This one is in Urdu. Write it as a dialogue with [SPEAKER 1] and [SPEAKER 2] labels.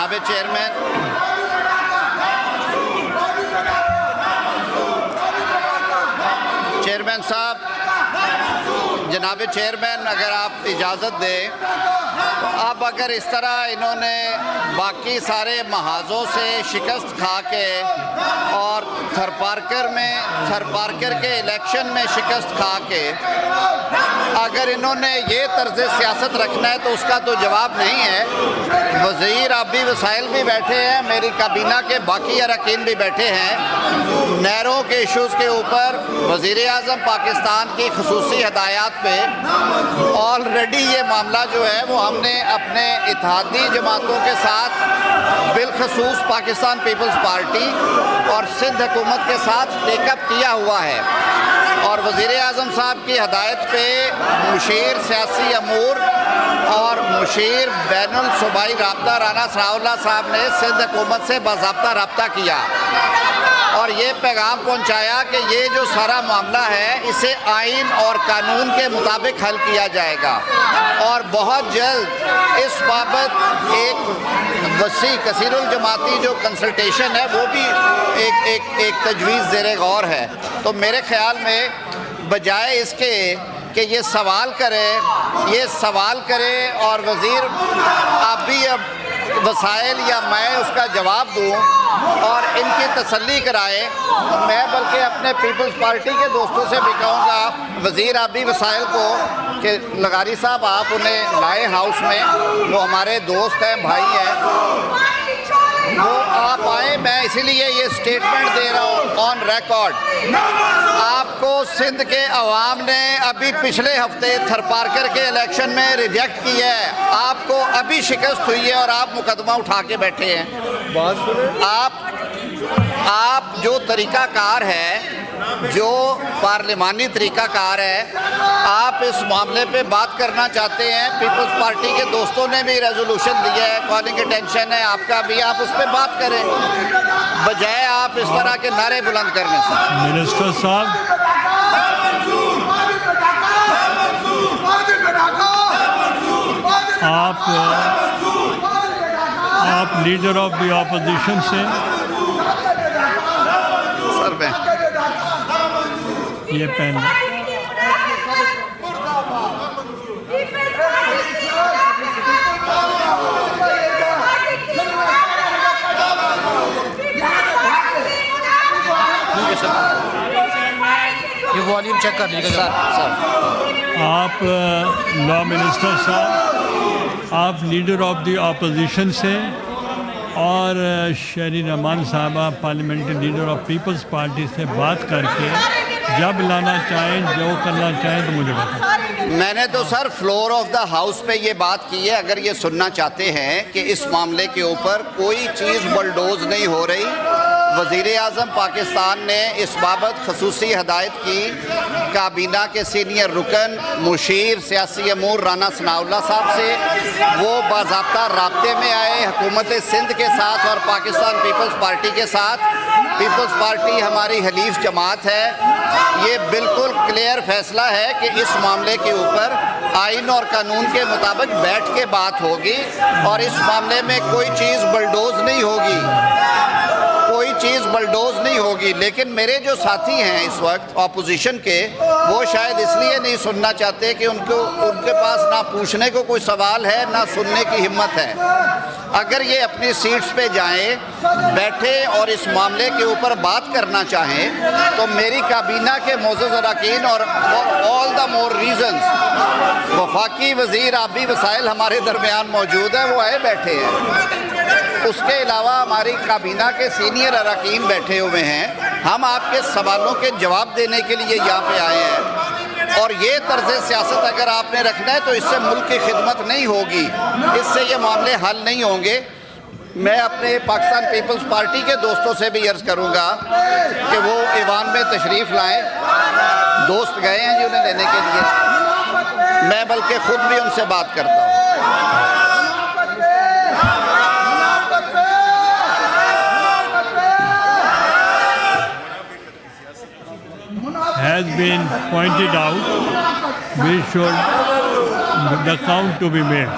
[SPEAKER 1] جناب چیئرمین صاحب، جناب چیئرمین اگر آپ اجازت دیں تو اب اگر اس طرح انہوں نے باقی سارے محاذوں سے شکست کھا کے اور تھر پارکر کے الیکشن میں شکست کھا کے اگر انہوں نے یہ طرز سیاست رکھنا ہے تو اس کا تو جواب نہیں ہے۔ وزیر آبی وسائل بھی بیٹھے ہیں، میری کابینہ کے باقی اراکین بھی بیٹھے ہیں۔ نہروں کے ایشوز کے اوپر وزیر اعظم پاکستان کی خصوصی ہدایات پہ آلریڈی یہ معاملہ جو ہے وہ ہم نے اپنے اتحادی جماعتوں کے ساتھ بالخصوص پاکستان پیپلز پارٹی اور سندھ حکومت کے ساتھ ٹیک اپ کیا ہوا ہے، اور وزیر اعظم صاحب کی ہدایت پہ مشیر سیاسی امور اور مشیر بین الصوبائی رابطہ رانا ثناء اللہ صاحب نے سندھ حکومت سے باضابطہ رابطہ کیا اور یہ پیغام پہنچایا کہ یہ جو سارا معاملہ ہے اسے آئین اور قانون کے مطابق حل کیا جائے گا، اور بہت جلد اس بابت ایک وسیع کثیر الجماعتی جو کنسلٹیشن ہے وہ بھی ایک تجویز زیر غور ہے۔ تو میرے خیال میں بجائے اس کے کہ یہ سوال کرے اور وزیر آبی وسائل یا میں اس کا جواب دوں اور ان کی تسلی کرائے، میں بلکہ اپنے پیپلز پارٹی کے دوستوں سے بھی کہوں گا وزیر آبی وسائل کو کہ لغاری صاحب آپ انہیں لائے ہاؤس میں، وہ ہمارے دوست ہیں، بھائی ہیں، وہ آپ آئے۔ میں اسی لیے یہ سٹیٹمنٹ دے رہا ہوں آن ریکارڈ، آپ کو سندھ کے عوام نے ابھی پچھلے ہفتے تھر پارکر کے الیکشن میں ریجیکٹ کیا ہے، آپ کو ابھی شکست ہوئی ہے اور آپ مقدمہ اٹھا کے بیٹھے ہیں۔ آپ جو طریقہ کار ہے، جو پارلیمانی طریقہ کار ہے، آپ اس معاملے پہ بات کرنا چاہتے ہیں، پیپلز پارٹی کے دوستوں نے بھی ریزولوشن دیا ہے، کالنگ اٹینشن ہے آپ کا بھی، آپ اس پہ بات کریں بجائے آپ اس طرح کے نعرے بلند کرنے سے۔
[SPEAKER 2] منسٹر صاحب، آپ لیڈر آف دی اپوزیشن سے
[SPEAKER 1] سر میں
[SPEAKER 2] یہ پین
[SPEAKER 3] یہ والیوم چیک کر لیجیے گا
[SPEAKER 1] سر۔
[SPEAKER 2] آپ لا منسٹر صاحب، آپ لیڈر آف دی اپوزیشن سے اور شرین امان صاحبہ parliamentary leader of Peoples Party سے بات کر کے جب لانا چاہیں، جو کرنا چاہیں تو مجھے بتائیں۔
[SPEAKER 1] میں نے تو سر فلور آف دا ہاؤس پہ یہ بات کی ہے، اگر یہ سننا چاہتے ہیں کہ اس معاملے کے اوپر کوئی چیز بلڈوز نہیں ہو رہی، وزیر اعظم پاکستان نے اس بابت خصوصی ہدایت کی، کابینہ کے سینئر رکن مشیر سیاسی امور رانا ثناء اللہ صاحب سے، وہ باضابطہ رابطے میں آئے حکومت سندھ کے ساتھ اور پاکستان پیپلز پارٹی کے ساتھ۔ پیپلز پارٹی ہماری حلیف جماعت ہے، یہ بالکل کلیئر فیصلہ ہے کہ اس معاملے کے اوپر آئین اور قانون کے مطابق بیٹھ کے بات ہوگی اور اس معاملے میں کوئی چیز بلڈوز نہیں ہوگی، کوئی چیز بلڈوز نہیں ہوگی۔ لیکن میرے جو ساتھی ہیں اس وقت اپوزیشن کے، وہ شاید اس لیے نہیں سننا چاہتے کہ ان کے پاس نہ پوچھنے کو کوئی سوال ہے نہ سننے کی ہمت ہے۔ اگر یہ اپنی سیٹس پہ جائیں، بیٹھے اور اس معاملے کے اوپر بات کرنا چاہیں تو میری کابینہ کے معزز اراکین اور آل دا مور ریزنز، وفاقی وزیر آبی وسائل ہمارے درمیان موجود ہیں، وہ آئے بیٹھے ہیں، اس کے علاوہ ہماری کابینہ کے سینئر اراکین بیٹھے ہوئے ہیں، ہم آپ کے سوالوں کے جواب دینے کے لیے یہاں پہ آئے ہیں، اور یہ طرز سیاست اگر آپ نے رکھنا ہے تو اس سے ملک کی خدمت نہیں ہوگی، اس سے یہ معاملے حل نہیں ہوں گے۔ میں اپنے پاکستان پیپلز پارٹی کے دوستوں سے بھی عرض کروں گا کہ وہ ایوان میں تشریف لائیں، دوست گئے ہیں جی انہیں لینے کے لیے، میں بلکہ خود بھی ان سے بات کرتا ہوں۔
[SPEAKER 2] has been pointed out, we should the count to be made.